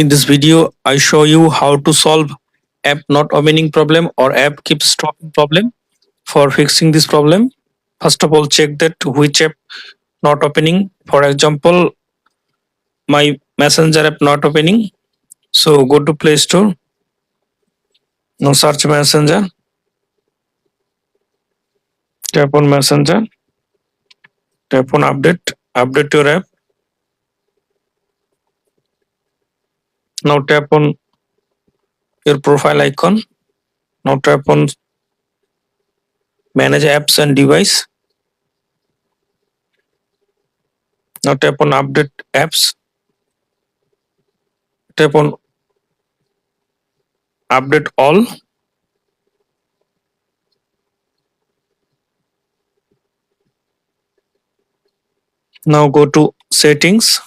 In this video, I show you how to solve app not opening problem or app keeps stopping problem. For fixing this problem, first of all check that which app not opening. For example, my messenger app not opening. So go to Play Store. Now search messenger. Tap on messenger. Tap on update. Update your app. Now tap on your profile icon. Now tap on manage apps and device. Now tap on update apps. Tap on update all. Now go to settings.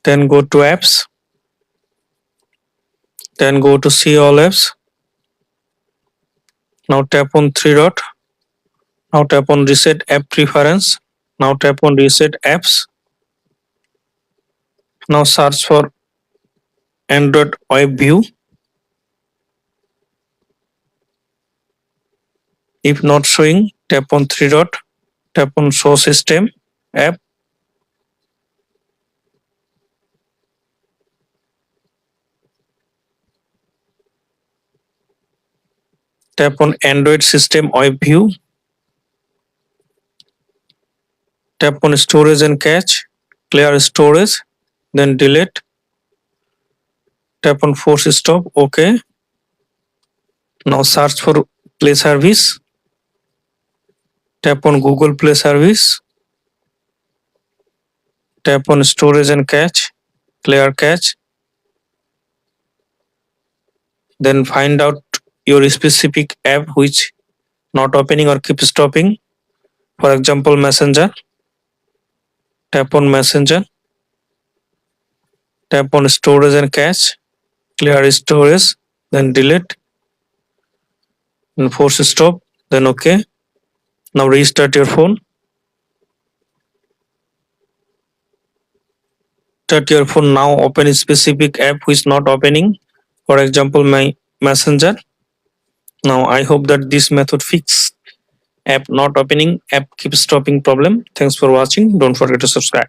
Then go to apps. Then go to see all apps. Now tap on three dot. Now tap on reset app preference. Now tap on reset apps. Now search for Android web view. If not showing, tap on three dot. Tap on show system app. Tap on Android system web view. Tap on storage and cache. Clear storage. Then delete. Tap on force stop. OK. Now search for Play service. Tap on Google Play service. Tap on storage and cache. Clear cache. Then find out your specific app which not opening or keep stopping. For example, messenger. Tap on messenger. Tap on storage and cache. Clear storage. Then delete. And force stop. Then OK. Now restart your phone. Start your phone now. Open a specific app which not opening. For example, my messenger. Now I hope that this method fix app not opening, app keep stopping problem. Thanks for watching. Don't forget to subscribe.